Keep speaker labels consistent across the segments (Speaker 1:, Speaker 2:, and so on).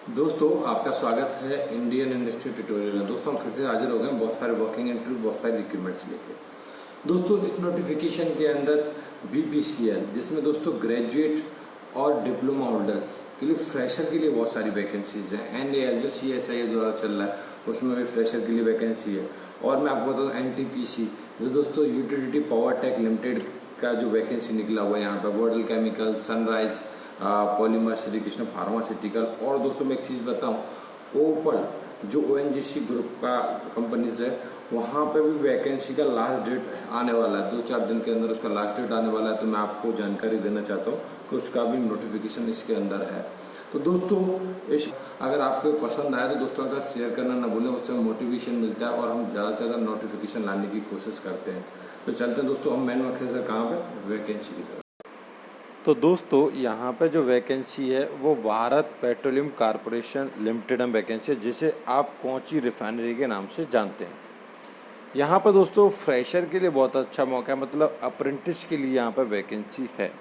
Speaker 1: दोस्तों आपका स्वागत है इंडियन इंडस्ट्री ट्यूटोरियल में। दोस्तों हम फिर से हाजिर हो गए बहुत सारे वर्किंग इंटरव्यू, बहुत सारे रिक्रूटमेंट्स लेके। दोस्तों इस नोटिफिकेशन के अंदर BPCL, जिसमें दोस्तों ग्रेजुएट और डिप्लोमा होल्डर्स के लिए, फ्रेशर के लिए बहुत सारी वैकेंसीज हैं। NAL जो CSI द्वारा चल रहा है उसमें भी फ्रेशर के लिए वैकेंसी है। और मैं आपको बता दूं NTPC जो दोस्तों यूटिलिटी पावर टेक लिमिटेड का जो वैकेंसी निकला हुआ है यहाँ पर, world chemical, sunrise polymer, Shri Krishna pharmaceutical. और दोस्तों मैं एक चीज बताऊं, ओपल जो ONGC ग्रुप का कंपनीज है वहां पे भी वैकेंसी का लास्ट डेट आने वाला है, 2-4 दिन के अंदर उसका लास्ट डेट आने वाला है। तो मैं आपको जानकारी देना चाहता हूँ कि उसका भी नोटिफिकेशन इसके अंदर है। तो दोस्तों इस अगर आपको पसंद आए तो दोस्तों का शेयर करना ना भूलें, उससे मोटिवेशन मिलता है और हम ज़्यादा से ज़्यादा नोटिफिकेशन लाने की कोशिश करते हैं। तो चलते हैं दोस्तों हम मेन मकसद से कहाँ पे, वैकेंसी की तरफ। तो दोस्तों यहाँ पे जो वैकेंसी है वो भारत पेट्रोलियम कॉरपोरेशन लिमिटेड में वैकेंसी है, जिसे आप कोची रिफाइनरी के नाम से जानते हैं। यहाँ पर दोस्तों फ्रेशर के लिए बहुत अच्छा मौका है, मतलब अप्रेंटिस के लिए यहाँ पर वैकेंसी है।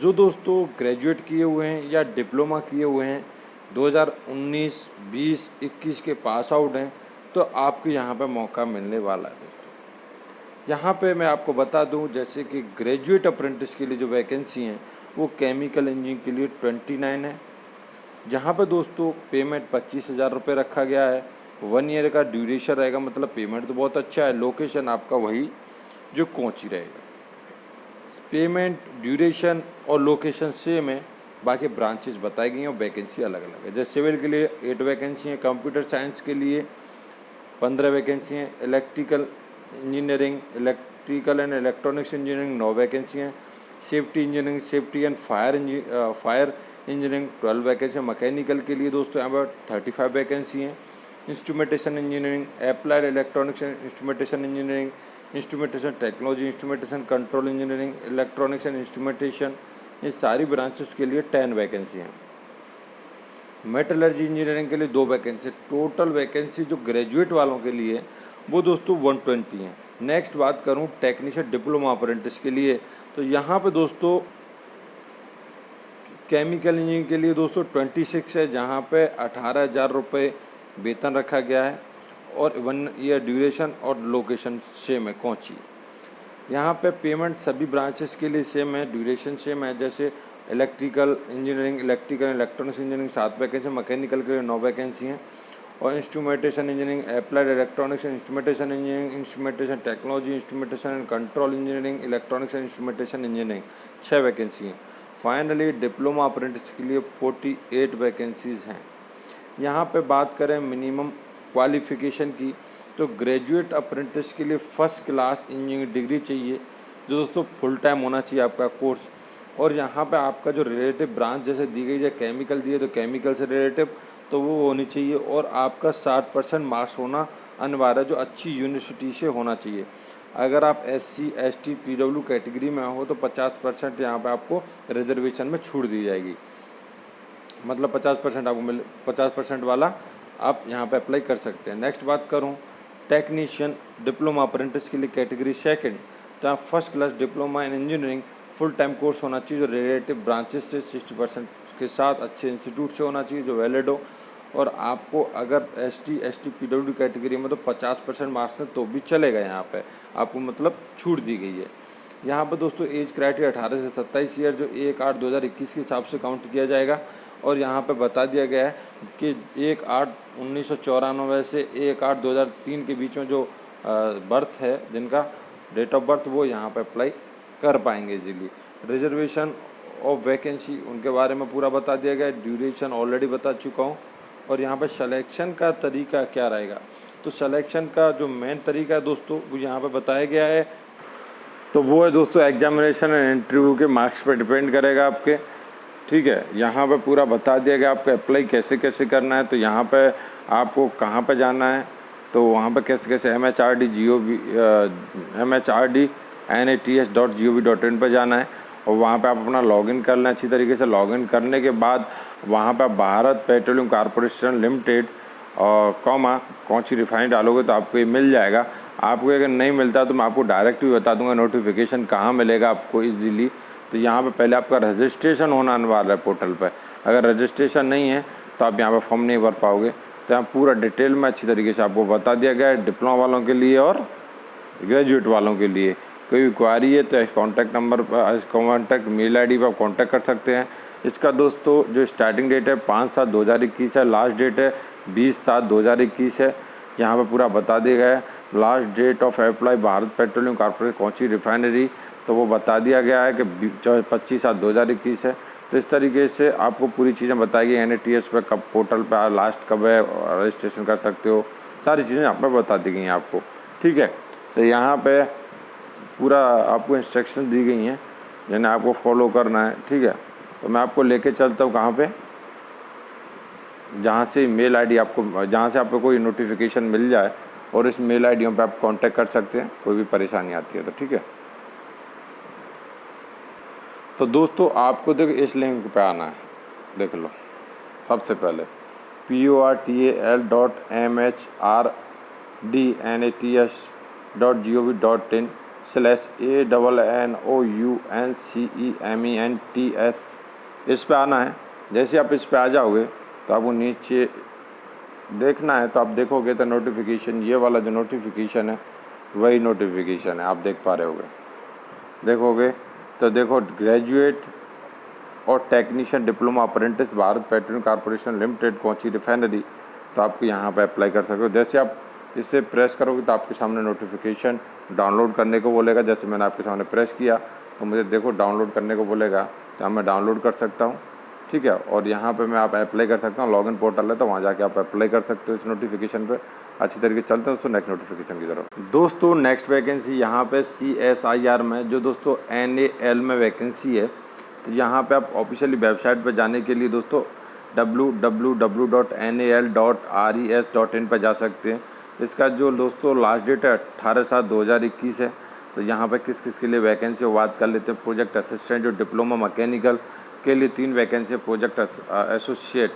Speaker 1: जो दोस्तों ग्रेजुएट किए हुए हैं या डिप्लोमा किए हुए हैं, 2019, 20, 21 के पास आउट हैं, तो आपको यहाँ पर मौका मिलने वाला है। दोस्तों यहाँ पे मैं आपको बता दूं, जैसे कि ग्रेजुएट अप्रेंटिस के लिए जो वैकेंसी हैं वो केमिकल इंजीनियरिंग के लिए 29 है, जहाँ पर दोस्तों पेमेंट 25,000 रुपये रखा गया है। 1 ईयर का ड्यूरेशन रहेगा, मतलब पेमेंट तो बहुत अच्छा है। लोकेशन आपका वही जो कोची रहेगा। पेमेंट, ड्यूरेशन और लोकेशन सेम है, बाकी ब्रांचेस बताई गई हैं और वैकेंसी अलग अलग है। जैसे सिविल के लिए 8 वैकेंसी हैं, कंप्यूटर साइंस के लिए 15 वैकेंसी हैं, electrical engineering, electrical and electronics engineering 9 vacancy हैं, safety engineering, safety and fire engineering 12 vacancy, mechanical के लिए दोस्तों यहाँ पर 35 वैकेंसी हैं, instrumentation engineering, applied electronics and instrumentation engineering, instrumentation technology, instrumentation control engineering, electronics and instrumentation, ये सारी branches के लिए 10 वैकेंसी हैं। मेटलर्जी इंजीनियरिंग के लिए 2 वैकेंसी। टोटल वैकेंसी जो ग्रेजुएट वालों के लिए वो दोस्तों 120 हैं। नेक्स्ट बात करूं टेक्नीशियन डिप्लोमा अप्रेंटिस के लिए, तो यहाँ पे दोस्तों केमिकल इंजीनियरिंग के लिए दोस्तों 26 है, जहाँ पे 18,000 रुपये वेतन रखा गया है और 1 ईयर ड्यूरेशन और लोकेशन सेम है कोची। यहाँ पे पेमेंट सभी ब्रांचेस के लिए सेम है, ड्यूरेशन सेम है। जैसे electrical engineering, electrical electronics engineering 7 vacancy, mechanical के लिए 9 वैकेंसी हैं, और instrumentation engineering, applied electronics and instrumentation engineering, instrumentation technology, instrumentation and control engineering, electronics and instrumentation engineering 6 vacancy हैं। फाइनली डिप्लोमा अप्रेंटिस के लिए 48 vacancies हैं। यहाँ पे बात करें मिनिमम क्वालिफ़िकेशन की, तो ग्रेजुएट अप्रेंटिस के लिए फर्स्ट क्लास इंजीनियरिंग डिग्री चाहिए, जो दोस्तों फुल टाइम होना चाहिए आपका कोर्स। और यहाँ पे आपका जो रिलेटिव ब्रांच जैसे दी गई है, केमिकल दी है तो केमिकल से रिलेटिव तो वो होनी चाहिए, और आपका 60% मार्क्स होना अनिवार्य है, जो अच्छी यूनिवर्सिटी से होना चाहिए। अगर आप SC ST PW कैटेगरी में हो तो 50% यहाँ पे आपको रिजर्वेशन में छूट दी जाएगी, मतलब 50% आपको 50% वाला आप यहाँ पे अप्लाई कर सकते हैं। नेक्स्ट बात करूँ टेक्नीशियन डिप्लोमा अप्रेंटिस के लिए कैटेगरी सेकंड, जहाँ first class diploma in engineering full time course होना चाहिए, जो रिलेटिव ब्रांचेस से 60% के साथ अच्छे इंस्टीट्यूट से होना चाहिए जो वैलिड हो। और आपको अगर ST ST PW कैटेगरी में तो 50% मार्क्स में तो भी चलेगा, यहाँ पे आपको मतलब छूट दी गई है। यहाँ पर दोस्तों एज क्राइटेरिया 18 से 27 ईयर, जो 1/8/2021 के हिसाब से काउंट किया जाएगा। और यहाँ पे बता दिया गया है कि 1/8/1994 से 1/8/2003 के बीच में जो बर्थ है, जिनका डेट ऑफ बर्थ, वो यहाँ पे अप्लाई कर पाएंगे इजीली। रिजर्वेशन ऑफ वैकेंसी उनके बारे में पूरा बता दिया गया है, ड्यूरेशन ऑलरेडी बता चुका हूँ। और यहाँ पे सिलेक्शन का तरीका क्या रहेगा, तो सिलेक्शन का जो मेन तरीका है दोस्तों वो यहाँ पे बताया गया है। तो वो है दोस्तों एग्जामिनेशन एंड इंटरव्यू के मार्क्स पे डिपेंड करेगा आपके, ठीक है। यहाँ पे पूरा बता दिया गया आपको अप्लाई कैसे कैसे करना है। तो यहाँ पे आपको कहाँ पे जाना है, तो वहाँ पे कैसे कैसे MHRD/NATS.gov.in पर जाना है, और वहाँ पे आप अपना लॉगिन कर लें। अच्छी तरीके से लॉगिन करने के बाद वहाँ पे भारत पेट्रोलियम कॉरपोरेशन लिमिटेड और कोची रिफाइनरी डालोगे तो आपको ये मिल जाएगा। आपको अगर नहीं मिलता तो मैं आपको डायरेक्ट भी बता दूंगा नोटिफिकेशन कहाँ मिलेगा आपको ईजीली। तो यहाँ पे पहले आपका रजिस्ट्रेशन होना अनिवार्य है पोर्टल पर। अगर रजिस्ट्रेशन नहीं है
Speaker 2: तो आप यहाँ पे फॉर्म नहीं भर पाओगे। तो यहाँ पूरा डिटेल में अच्छी तरीके से आपको बता दिया गया है, डिप्लोमा वालों के लिए और ग्रेजुएट वालों के लिए। कोई भी क्वारी है तो कॉन्टैक्ट नंबर पर, कॉन्टैक्ट मेल आईडी पर आप कॉन्टैक्ट कर सकते हैं। इसका दोस्तों जो स्टार्टिंग डेट है 5/7/2021 है, लास्ट डेट है 20/7/2021 है। यहाँ पर पूरा बता दिया गया है। Last date of apply Bharat petroleum corporation Kochi refinery, तो वो बता दिया गया है कि 25/7/2021 है। तो इस तरीके से आपको पूरी चीज़ें बताई गई। NATS पे कब पोर्टल पे लास्ट कब है, रजिस्ट्रेशन कर सकते हो, सारी चीज़ें यहाँ पर बता दी गई हैं आपको। ठीक है, तो यहाँ पे पूरा आपको इंस्ट्रक्शन दी गई हैं जिन्हें आपको फॉलो करना है। ठीक है, तो मैं आपको लेके चलता हूँ कहाँ पे, जहाँ से मेल आईडी आपको, जहाँ से आपको कोई नोटिफिकेशन मिल जाए और इस मेल आईडियों पे आप कांटेक्ट कर सकते हैं, कोई भी परेशानी आती है तो। ठीक है, तो दोस्तों आपको देखो इस लिंक पे आना है, देख लो। सबसे पहले portal.mhrd.nats.gov.in/ANNOUNCEMENTS, इस पे आना है। जैसे आप इस पे आ जाओगे तो आपको नीचे देखना है, तो आप देखोगे तो नोटिफिकेशन, ये वाला जो नोटिफिकेशन है वही नोटिफिकेशन है, आप देख पा रहे होगे। देखोगे तो देखो ग्रेजुएट और technician diploma apprentice Bharat petroleum corporation limited Kochi refinery, तो आपको यहाँ पर अप्लाई कर सकते हो। जैसे आप इसे प्रेस करोगे तो आपके सामने नोटिफिकेशन डाउनलोड करने को बोलेगा। जैसे मैंने आपके सामने प्रेस किया तो मुझे देखो डाउनलोड करने को बोलेगा, तो मैं डाउनलोड कर सकता हूँ। ठीक है, और यहाँ पे मैं आप अप्लाई कर सकता हूँ। लॉगिन पोर्टल है तो वहाँ जाके आप अप्लाई कर सकते हो इस नोटिफिकेशन पे। अच्छी तरीके से चलते हैं दोस्तों नेक्स्ट नोटिफिकेशन की तरफ। दोस्तों नेक्स्ट वैकेंसी यहाँ पे CSIR में, जो दोस्तों NAL में वैकेंसी है, तो यहाँ पे आप ऑफिशियली वेबसाइट पे जाने के लिए दोस्तों www.nal.res.in पर जा सकते हैं। इसका जो दोस्तों लास्ट डेट है 18/7/2021 है। तो यहाँ पे किस किस के लिए वैकेंसी है बात कर लेते हैं। प्रोजेक्ट असिस्टेंट जो डिप्लोमा मैकेनिकल के लिए 3 वैकेंसी है। प्रोजेक्ट एसोसिएट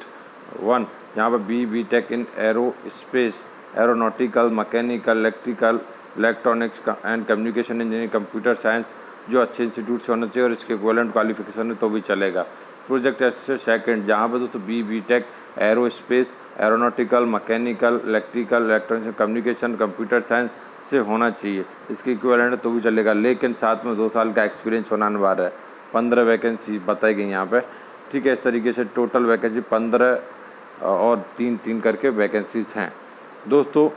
Speaker 2: 1, यहाँ पर BTech in aerospace, aeronautical, mechanical, electrical, electronics and communication engineering, computer science, जो अच्छे इंस्टीट्यूट से होना चाहिए और इसके इक्विवेलेंट क्वालिफिकेशन है तो भी चलेगा। प्रोजेक्ट असिस्टेंट सेकंड, जहाँ पर दोस्तों BTech aerospace, aeronautical, mechanical, electrical, electronics, communication, computer science से होना चाहिए, इसके इक्विवेलेंट है तो भी चलेगा, लेकिन साथ में 2 साल का एक्सपीरियंस होना अनिवार्य है। 15 वैकेंसी बताई गई यहाँ पे। ठीक है, इस तरीके से टोटल वैकेंसी 15 और 3-3 करके वैकेंसीज हैं। दोस्तों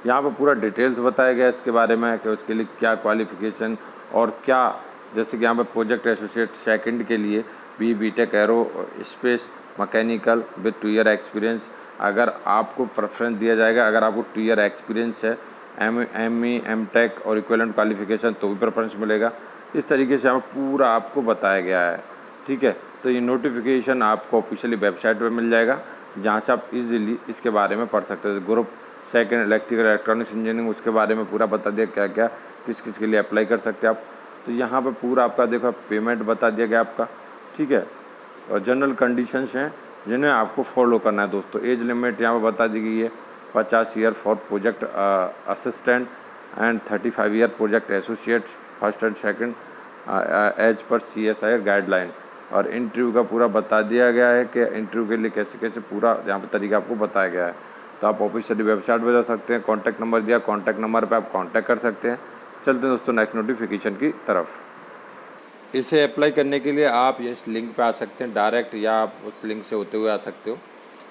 Speaker 2: यहाँ पे पूरा डिटेल्स बताया गया इसके बारे में कि उसके लिए क्या क्वालिफ़िकेशन और क्या, जैसे कि यहाँ पे प्रोजेक्ट एसोसिएट सेकंड के लिए BTech arrow space mechanical with 2 year experience, अगर आपको प्रेफरेंस दिया जाएगा। अगर आपको 2 ईयर एक्सपीरियंस है, ME MTech और इक्विवेलेंट क्वालिफिकेशन तो भी प्रेफरेंस मिलेगा। इस तरीके से यहाँ पूरा आपको बताया गया है। ठीक है, तो ये नोटिफिकेशन आपको ऑफिशियली वेबसाइट पर मिल जाएगा, जहाँ से आप इजीली इसके बारे में पढ़ सकते हो। Group second electrical electronics engineering, उसके बारे में पूरा बता दिया क्या क्या किस किस के लिए अप्लाई कर सकते हैं आप। तो यहाँ पे पूरा आपका देखो पेमेंट बता दिया गया आपका। ठीक है, और जनरल कंडीशंस हैं जिन्हें आपको फॉलो करना है दोस्तों। एज लिमिट यहाँ पर बता दी गई है 50 year for project assistant and 35 year project associate first and second age पर CSIR गाइडलाइन। और इंटरव्यू का पूरा बता दिया गया है कि इंटरव्यू के लिए कैसे कैसे पूरा यहाँ पर तरीका आपको बताया गया है। तो आप ऑफिशियली वेबसाइट पर जा सकते हैं। कॉन्टैक्ट नंबर दिया, कॉन्टैक्ट नंबर पर आप कॉन्टैक्ट कर सकते हैं। चलते हैं दोस्तों नेक्स्ट नोटिफिकेशन की तरफ। इसे अप्लाई करने के लिए आप इस लिंक पे आ सकते हैं डायरेक्ट, या आप उस लिंक से होते हुए आ सकते हो।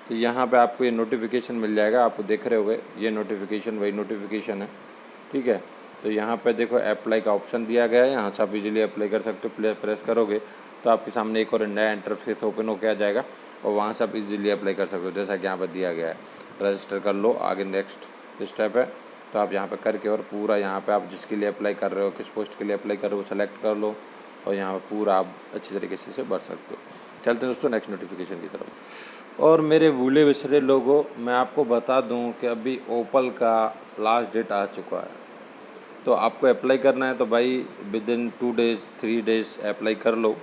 Speaker 2: तो यहाँ पे आपको ये नोटिफिकेशन मिल जाएगा, आप देख रहे होगे ये नोटिफिकेशन वही नोटिफिकेशन है। ठीक है, तो यहाँ पे देखो अप्लाई का ऑप्शन दिया गया है, यहाँ से आप इजीली अप्लाई कर सकते हो। प्रेस करोगे तो आपके सामने एक और नया इंटरफेस ओपन होकर आ जाएगा और वहाँ से आप इजीली अप्लाई कर सकते हो, जैसा कि यहाँ पर दिया गया है। रजिस्टर कर लो, आगे नेक्स्ट स्टेप है तो आप यहाँ पे करके और पूरा यहाँ पे आप जिसके लिए अप्लाई कर रहे हो, किस पोस्ट के लिए अप्लाई कर रहे हो, सेलेक्ट कर लो और यहाँ पे पूरा आप अच्छी तरीके से इसे भर सकते हो। चलते हैं दोस्तों नेक्स्ट नोटिफिकेशन की तरफ। और मेरे भूले बिसरे लोगों, मैं आपको बता दूं कि अभी ओपल का लास्ट डेट आ चुका है, तो आपको अप्लाई करना है तो भाई with in 2 days 3 days apply कर लो,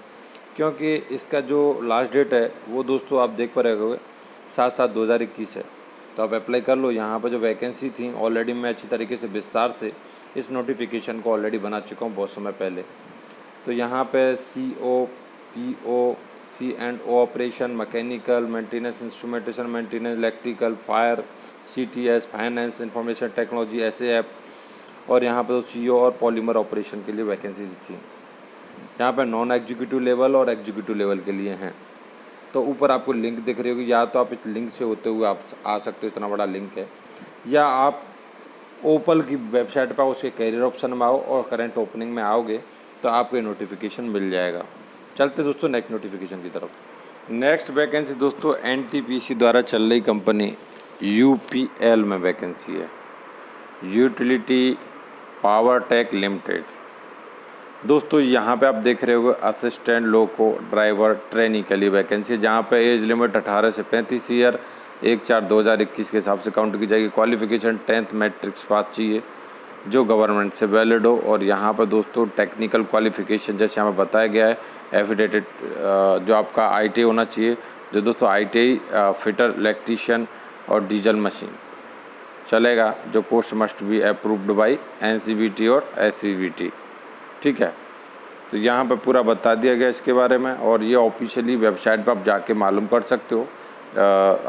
Speaker 2: क्योंकि इसका जो लास्ट डेट है वो दोस्तों आप देख पा रहे होंगे 7/7/2021 है। तो आप अप्लाई कर लो। यहाँ पर जो वैकेंसी थी ऑलरेडी मैं अच्छी तरीके से विस्तार से इस नोटिफिकेशन को ऑलरेडी बना चुका हूँ बहुत समय पहले। तो यहाँ पे CO PO C&O operation, mechanical, maintenance, instrumentation maintenance, electrical, fire, CTS, finance, information technology, SAF और यहाँ पर CO और पॉलीमर ऑपरेशन के लिए वैकेंसीज थी। यहाँ पर नॉन एग्जीक्यूटिव लेवल और एग्जीक्यूटिव लेवल के लिए हैं। तो ऊपर आपको लिंक दिख रही होगी, या तो आप इस लिंक से होते हुए आप आ सकते हो, इतना बड़ा लिंक है, या आप ओपल की वेबसाइट पर उसके कैरियर ऑप्शन में आओ और करंट ओपनिंग में आओगे तो आपको ये नोटिफिकेशन मिल जाएगा। चलते दोस्तों नेक्स्ट नोटिफिकेशन की तरफ। नेक्स्ट वैकेंसी दोस्तों NTPC द्वारा चल रही कंपनी UPL में वैकेंसी है, यूटिलिटी पावर टेक लिमिटेड। दोस्तों यहाँ पे आप देख रहे हो असिस्टेंट लोको ड्राइवर ट्रेनी के लिए वैकेंसी है, जहाँ पे एज लिमिट 18 से 35 ईयर 1/4/2021 के हिसाब से काउंट की जाएगी। क्वालिफिकेशन 10th मैट्रिक्स पास चाहिए जो गवर्नमेंट से वैलिड हो। और यहाँ पर दोस्तों टेक्निकल क्वालिफिकेशन जैसे यहाँ पर बताया गया है, एफिडेटेड जो आपका ITI होना चाहिए, जो दोस्तों ITI फिटर, इलेक्ट्रीशियन और डीजल मशीन चलेगा, जो course must be approved by NCVT और SCVT। ठीक है, तो यहाँ पे पूरा बता दिया गया इसके बारे में, और ये ऑफिशियली वेबसाइट पर आप जाके मालूम कर सकते हो।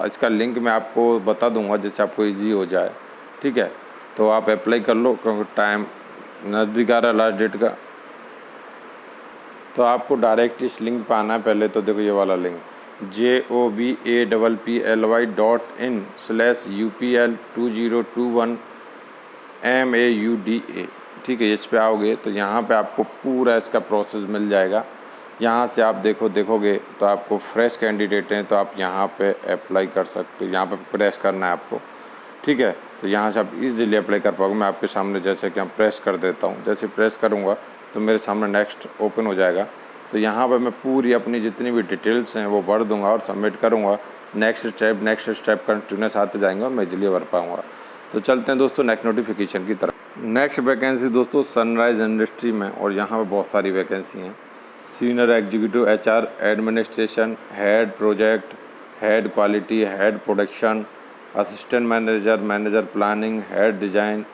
Speaker 2: इसका लिंक मैं आपको बता दूंगा जिससे आपको इजी हो जाए। ठीक है, तो आप अप्लाई कर लो क्योंकि टाइम नज़दीक आ रहा है लास्ट डेट का। तो आपको डायरेक्ट इस लिंक पर आना है। पहले तो देखो ये वाला लिंक jobapply.in/UPL2021MAUDA। ठीक है, इस पे आओगे तो यहाँ पे आपको पूरा इसका प्रोसेस मिल जाएगा। यहाँ से आप देखोगे तो आपको फ्रेश कैंडिडेट हैं तो आप यहाँ पे अप्लाई कर सकते हो। यहाँ पे प्रेस करना है आपको। ठीक है, तो यहाँ से आप इजीली अप्लाई कर पाओगे। मैं आपके सामने जैसे कि मैं प्रेस कर देता हूँ, जैसे प्रेस करूँगा तो मेरे सामने नेक्स्ट ओपन हो जाएगा। तो यहाँ पर मैं पूरी अपनी जितनी भी डिटेल्स हैं वो भर दूँगा और सबमिट करूँगा। नेक्स्ट स्टेप कंटिन्यूस आते जाएंगे और मैं इजीली भर पाऊँगा। तो चलते हैं दोस्तों नेक्स्ट नोटिफिकेशन की तरफ। नेक्स्ट वैकेंसी दोस्तों सनराइज इंडस्ट्री में, और यहाँ पे बहुत सारी वैकेंसी हैं। Senior executive HR administration, head project, head quality, head production, assistant manager, manager planning, head design,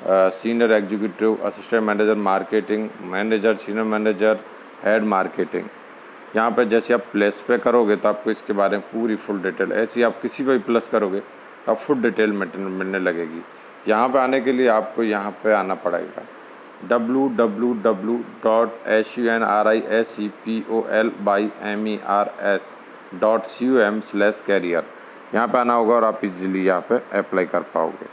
Speaker 2: senior executive, assistant manager marketing, manager, senior manager, head marketing. यहाँ पे जैसे आप प्लस पे करोगे तो आपको इसके बारे में पूरी फुल डिटेल, ऐसे ही आप किसी पे भी प्लस करोगे तो आप फुल डिटेल मिलने लगेगी। यहाँ पे आने के लिए आपको यहाँ पे आना पड़ेगा www.sunripolmers.com/career। यहाँ पे आना होगा और आप इजीली यहाँ पे अप्लाई कर पाओगे।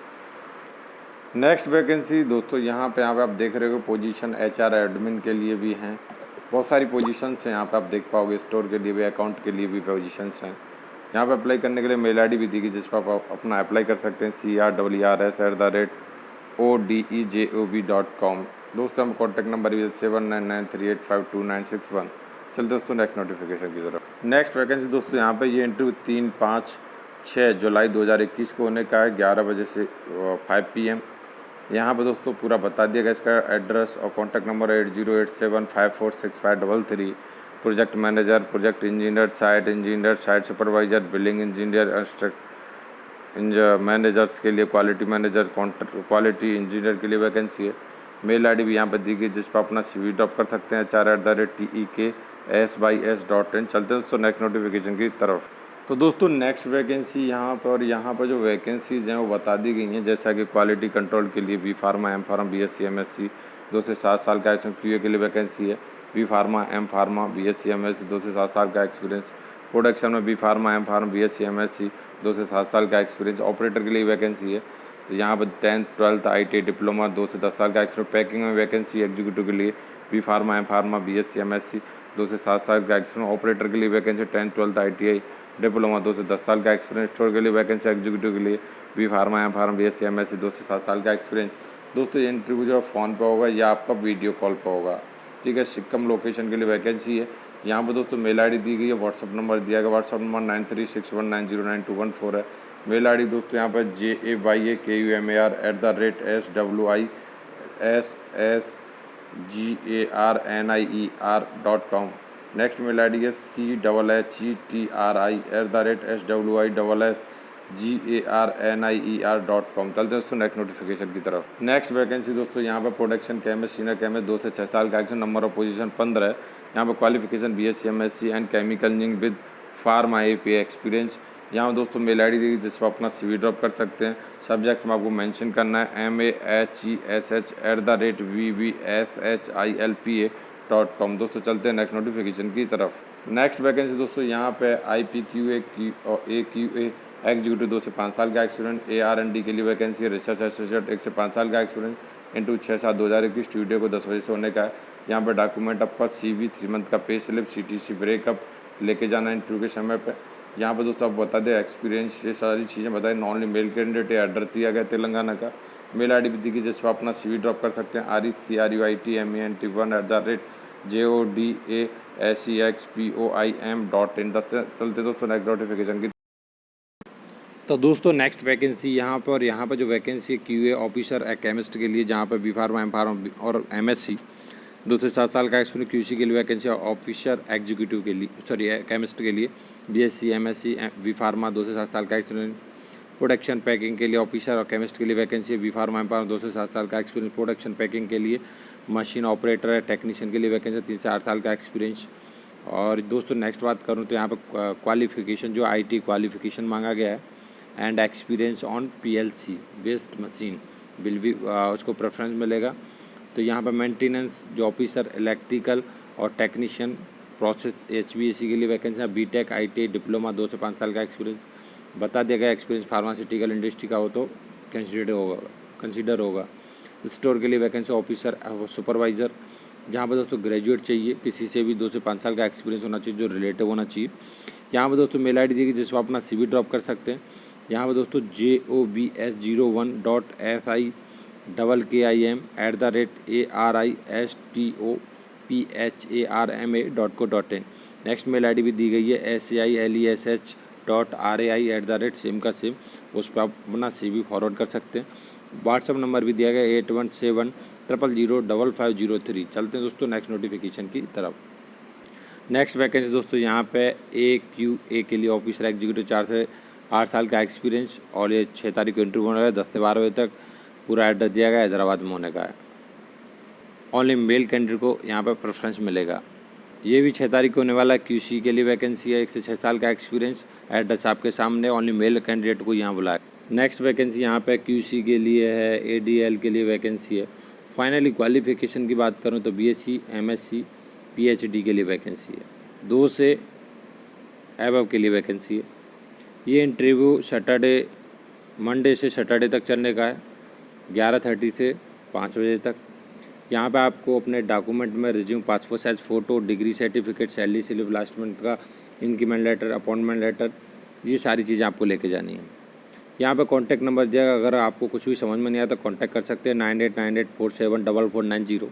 Speaker 2: नेक्स्ट वैकेंसी दोस्तों यहाँ पे आप देख रहे हो पोजीशन HR एडमिन के लिए भी हैं। बहुत सारी पोजीशंस हैं यहाँ पे आप देख पाओगे। स्टोर के लिए भी, अकाउंट के लिए भी पोजीशंस हैं। यहाँ पे अप्लाई करने के लिए मेल ID भी दी गई जिस पर आप अपना अप्लाई कर सकते हैं crrs@odejob.com। दोस्तों हम कॉन्टैक्ट नंबर भी 7993852961। चल दोस्तों नेक्स्ट नोटिफिकेशन की तरफ। नेक्स्ट वैकेंसी दोस्तों यहाँ पे ये इंटरव्यू 3-5-6 जुलाई 2021 को होने का है, 11 बजे से 5 PM। यहाँ पे दोस्तों पूरा बता दिया गया। इसका एड्रेस और contact number 8087546533। Project manager, project engineer, site supervisor, billing engineer, managers के लिए, क्वालिटी मैनेजर, क्वालिटी इंजीनियर के लिए वैकेंसी है। मेल ID भी यहाँ पर दी गई जिस पर अपना CV ड्रॉप कर सकते हैं HR@TEKSYS.in। चलते दोस्तों नेक्स्ट नोटिफिकेशन की तरफ। तो दोस्तों नेक्स्ट वैकेंसी यहाँ पर, और यहाँ पर जो वैकेंसीज हैं वो बता दी गई हैं, जैसा कि क्वालिटी कंट्रोल के लिए B pharma, M pharma, BSc MSc 2 से 7 साल का एक्सपीरियंस QA के लिए वैकेंसी है। B pharma, M pharma, BSc MSc 2 से 7 साल का एक्सपीरियंस। प्रोडक्शन में B pharma, M pharma, BSc MSc 2 से 7 साल का एक्सपीरियंस। ऑपरेटर के लिए वैकेंसी है। तो यहाँ पर 10th 12th ITI डिप्लोमा 2 से 10 साल का एक्सपीरियंस। पैकिंग में वैकेंसी एग्जीक्यूटिव के लिए B pharma, M pharma, BSc MSc 2 से 7 साल का एक्सपीरियंस। ऑपरेटर के लिए vacancy 10th 12th ITI diploma 2 से 10 साल का एक्सपीरियंस। स्टोर के लिए वैकेंसी एग्जीक्यूटिव के लिए B pharma, M pharma, BSc MSc 2 से 7 साल का एक्सपीरियंस। दोस्तों ये इंटरव्यू जो फ़ोन पर होगा या आपका वीडियो कॉल पर होगा। ठीक है, सिक्किम लोकेशन के लिए वैकेंसी है। यहाँ पर दोस्तों मेल ID दी गई है, व्हाट्सअप नंबर दिया गया। व्हाट्सअप नंबर 9361909214 है। मेल ID दोस्तों यहाँ पर JAYAKUMAR@SWISGARNIER.com। नेक्स्ट मेल ID है CHHETRI@SWISGARNIER.com। चलते दोस्तों नेक्स्ट नोटिफिकेशन की तरफ। नेक्स्ट वैकेंसी दोस्तों यहाँ पर प्रोडक्शन केमिस्ट, सीनियर केमिस्ट 2 से 6 साल का एक्शन। नंबर ऑफ पोजीशन 15 है। यहाँ पर qualification BSc MSc and chemical engineering with pharma API experience. यहाँ पर दोस्तों मेल ID देगी जिस पर अपना CV ड्रॉप कर सकते हैं। सब्जेक्ट में आपको मेंशन करना है MAHESH@VVFHILPA.com। दोस्तों चलते हैं नेक्स्ट नोटिफिकेशन की तरफ। नेक्स्ट वैकेंसी दोस्तों यहाँ पे IPQA और AQA एग्जीक्यूटिव 2 से 5 साल का एक्सपीरियंस। AR&D के लिए वैकेंसी है। रिसर्च एसोसिएट 1 से 5 साल का एक्सपीरियंस इंटू 6/7/2021 ट्यूसडे को 10 बजे से होने का है। यहाँ पे डॉक्यूमेंट आपका CV 3 मंथ का पे स्लिप CTC ब्रेकअप लेके जाना है इंटरव्यू के समय पे। यहाँ पे दोस्तों आप बता दें एक्सपीरियंस ये सारी चीज़ें बताएं। Non only male candidate address दिया गया तेलंगाना का। मेल ID भी दी गई जिस पर अपना CV ड्रॉप कर सकते हैं RECRUITMANT1@JODACEXPOIM.in। चलते दोस्तों नेक्स्ट नोटिफिकेशन की। तो दोस्तों नेक्स्ट वैकेंसी यहाँ पर जो वैकेंसी है QA ऑफिसर केमिस्ट के लिए, जहाँ पर B फार्मा M फार्मा और MSc 2 से 7 साल का एक्सपीरियंस। QC के लिए वैकेंसी ऑफिसर एग्जीक्यूटिव के लिए केमिस्ट के लिए BSc MSc B फार्मा 2 से 7 साल का एक्सपीरियंस। प्रोडक्शन पैकिंग के लिए ऑफिसर और केमिस्ट के लिए वैकेंसी है। B फार्मा M फार्मा 2 से 7 साल का एक्सपीरियंस। प्रोडक्शन पैकिंग के लिए मशीन ऑपरेटर है टेक्नीशियन के लिए वैकेंसी 3 से 8 साल का एक्सपीरियंस। और दोस्तों नेक्स्ट बात करूँ तो यहाँ पर क्वालिफिकेशन जो IT क्वालिफिकेशन मांगा गया है and experience on PLC based machine will भी उसको प्रेफरेंस मिलेगा। तो यहाँ पर मेंटेनेंस जो ऑफिसर इलेक्ट्रिकल और टेक्नीशियन प्रोसेस HVAC के लिए वैकेंसी है। BTech ITI डिप्लोमा 2 से 5 साल का एक्सपीरियंस बता दिया गया। एक्सपीरियंस फार्मास्यूटिकल इंडस्ट्री का हो तो कंसिडर होगा। स्टोर के लिए वैकेंसी ऑफिसर सुपरवाइज़र, जहाँ पर दोस्तों ग्रेजुएट चाहिए, किसी से भी 2 से 5 साल का एक्सपीरियंस होना चाहिए जो रिलेटिव होना चाहिए। यहाँ पर दोस्तों मेल ID देगी जिस पर अपना CV ड्रॉप कर सकते हैं। यहाँ पर दोस्तों JOBS01.SI@KIM@ARISTOPHARMA.co.in। नेक्स्ट मेल ID भी दी गई है SAILESH.RAI@same का सेम, उस पर आप अपना CV फॉरवर्ड कर सकते हैं। व्हाट्सअप नंबर भी दिया गया 8170005503। चलते हैं दोस्तों नेक्स्ट नोटिफिकेशन की तरफ। नेक्स्ट वैकेंसी दोस्तों यहाँ पे AQA के लिए ऑफिसर एग्जीक्यूटिव 4 से 8 साल का एक्सपीरियंस और ये 6 तारीख को इंटरव्यू होने वाला है 10 से 12 बजे तक। पूरा एड्रेस दिया गया है, हैदराबाद में होने का है। ओनली मेल कैंडिडेट को यहाँ पर प्रेफरेंस मिलेगा। ये भी 6 तारीख को होने वाला है। QC के लिए वैकेंसी है 1 से 6 साल का एक्सपीरियंस। एड्रेस आपके सामने, ओनली मेल कैंडिडेट को यहाँ बुलाया। नेक्स्ट वैकेंसी यहाँ पे QC के लिए है। ADL के लिए वैकेंसी है। फाइनली क्वालिफिकेशन की बात करूँ तो BSc MSc PhD के लिए वैकेंसी है। 2 से एबव के लिए वैकेंसी है। ये इंटरव्यू मंडे से सैटरडे तक चलने का है 11:30 से 5 बजे तक। यहाँ पे आपको अपने डॉक्यूमेंट में resume, passport size photo, degree certificate, salary slip last month का, इंक्रीमेंट लेटर, अपॉइंटमेंट लेटर, ये सारी चीज़ें आपको लेके जानी है। यहाँ पे कॉन्टैक्ट नंबर दिया, अगर आपको कुछ भी समझ में नहीं आता तो कॉन्टैक्ट कर सकते हैं 9898474490।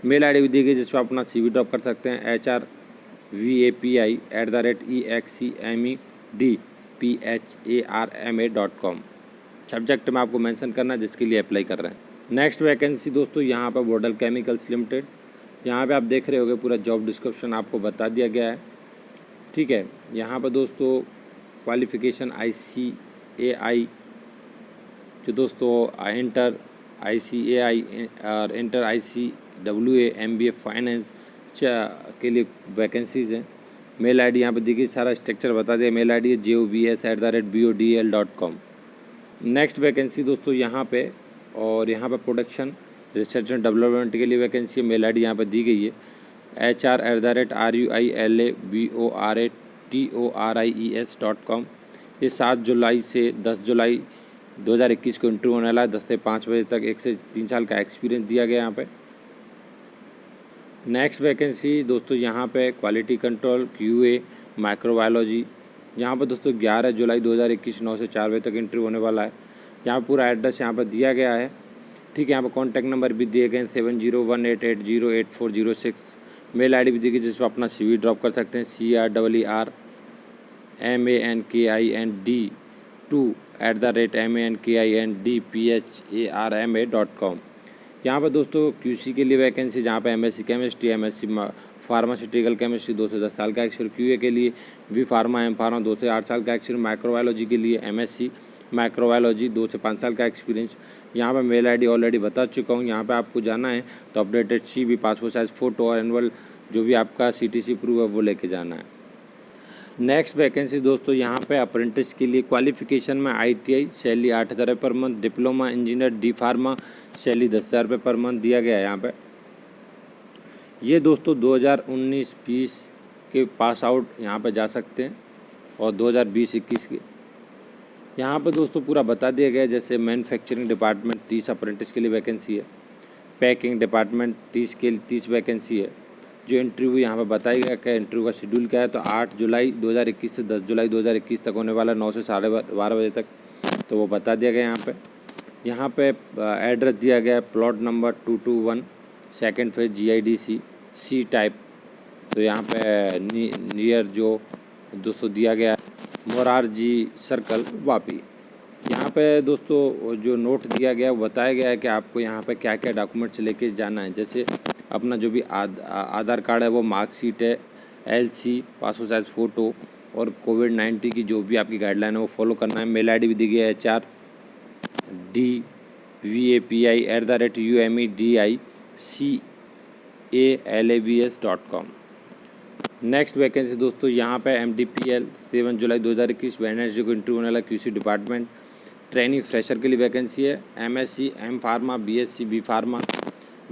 Speaker 2: मेल ID भी दी गई जिस पर अपना CV ड्रॉप कर सकते हैं HRVAPI@EXEMEDPHARMA.com। सब्जेक्ट में आपको मेंशन करना है जिसके लिए अप्लाई कर रहे हैं। नेक्स्ट वैकेंसी दोस्तों यहाँ पर बॉर्डर केमिकल्स लिमिटेड। यहाँ पे आप देख रहे होंगे पूरा जॉब डिस्क्रिप्शन आपको बता दिया गया है, ठीक है। यहाँ पर दोस्तों क्वालिफिकेशन ICAI जो दोस्तों इंटर ICAI और इंटर ICWA MBA फाइनेंस के लिए वैकेंसीज़ हैं। मेल ID यहाँ पर दी गई, सारा स्ट्रक्चर बता दिया। मेल ID है jobs@bodl.com। नेक्स्ट वैकेंसी दोस्तों यहाँ पे, और यहाँ पे प्रोडक्शन रिसर्च एंड डेवलपमेंट के लिए वैकेंसी है। मेल ID यहाँ पर दी गई है HR@RUILABORATORIES.com। ये 7 जुलाई से 10 जुलाई 2021 को इंटरव्यू होने वाला है 10 से 5 बजे तक। 1 से 3 साल का एक्सपीरियंस दिया गया यहाँ पे। नेक्स्ट वैकेंसी दोस्तों यहाँ पे क्वालिटी कंट्रोल QA माइक्रोबायोलॉजी। यहाँ पर दोस्तों 11 जुलाई 2021 9 से 4 बजे तक इंटरव्यू होने वाला है। यहाँ पूरा एड्रेस यहाँ पर दिया गया है, ठीक है। यहाँ पर कॉन्टैक्ट नंबर भी दिए गए हैं 7018808406। मेल ID भी दी गई जिस पर अपना CV ड्रॉप कर सकते हैं CRRMANKIND2@MANKINDPHARMA.com। यहाँ पर दोस्तों QC के लिए वैकेंसी, जहाँ पे MSc chemistry, MSc pharmaceutical chemistry 2 से 10 साल का एक्सपीरियंस। QA के लिए B फार्मा M फार्मा 2 से 8 साल का एक्सपीरियंस। माइक्रोबायोलॉजी के लिए MSc माइक्रोबायोलॉजी 2 से 5 साल का एक्सपीरियंस। यहाँ पर मेल ID ऑलरेडी बता चुका हूँ। यहाँ पे आपको जाना है तो updated CV, passport size photo और एनुअल जो भी आपका CTC प्रूफ है वो लेके जाना है। नेक्स्ट वैकेंसी दोस्तों यहाँ पे अप्रेंटिस के लिए क्वालिफिकेशन में ITI सैलरी 8,000 रुपये per month, diploma engineer D pharma salary 10,000 रुपये पर मंथ दिया गया है यहाँ पे। ये दोस्तों 2019-20 के पास आउट यहाँ पे जा सकते हैं और 2020-21 के यहाँ पे दोस्तों पूरा बता दिया गया है। जैसे मैन्युफैक्चरिंग डिपार्टमेंट 30 अप्रेंटिस के लिए वैकेंसी है, पैकिंग डिपार्टमेंट 30 वैकेंसी है। जो इंटरव्यू यहाँ पे बताया गया क्या इंटरव्यू का शेड्यूल क्या है, तो 8 जुलाई 2021 से 10 जुलाई 2021 तक होने वाला 9 से 12:30 बजे तक, तो वो बता दिया गया यहाँ पे एड्रेस दिया गया है plot number 221 second phase GIDC C type. तो यहाँ पे नियर जो दोस्तों दिया गया है मोरारजी सर्कल वापी। यहाँ पे दोस्तों जो नोट दिया गया वो बताया गया है कि आपको यहाँ पे क्या क्या डॉक्यूमेंट्स लेके जाना है। जैसे अपना जो भी आधार कार्ड है वो मार्कशीट है, LC पासपोर्ट साइज फ़ोटो और कोविड-19 की जो भी आपकी गाइडलाइन है वो फॉलो करना है। मेल ID भी दी गई है hdvapi@umedicalabs.com। नेक्स्ट वैकेंसी दोस्तों यहाँ पे MDPL 7 जुलाई 2021 वेडनेसडे को इंटरव्यू होने वाला QC डिपार्टमेंट ट्रेनिंग फ्रेशर के लिए वैकेंसी है। MSc M pharma BSc B pharma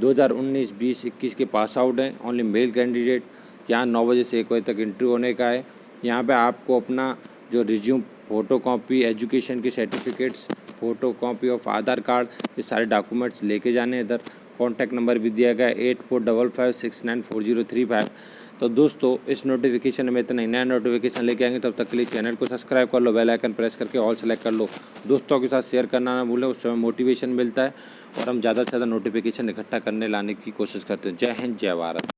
Speaker 2: 2019-20-21 के पास आउट हैं, ओनली मेल कैंडिडेट। यहाँ 9 बजे से 1 बजे तक इंटरव्यू होने का है। यहाँ पे आपको अपना जो रिज्यूम, फ़ोटोकॉपी एजुकेशन के certificates, photocopy of Aadhaar card, ये सारे डॉक्यूमेंट्स लेके जाने। इधर कॉन्टैक्ट नंबर भी दिया गया है 8455694035। तो दोस्तों इस नोटिफिकेशन में इतना ही। नया नोटिफिकेशन लेके आएंगे, तब तक के लिए चैनल को सब्सक्राइब कर लो, बेल आइकन प्रेस करके ऑल सेलेक्ट कर लो, दोस्तों के साथ शेयर करना ना भूलें, उससे हमें मोटिवेशन मिलता है और हम ज़्यादा से ज़्यादा नोटिफिकेशन इकट्ठा करने लाने की कोशिश करते हैं। जय हिंद, जय भारत।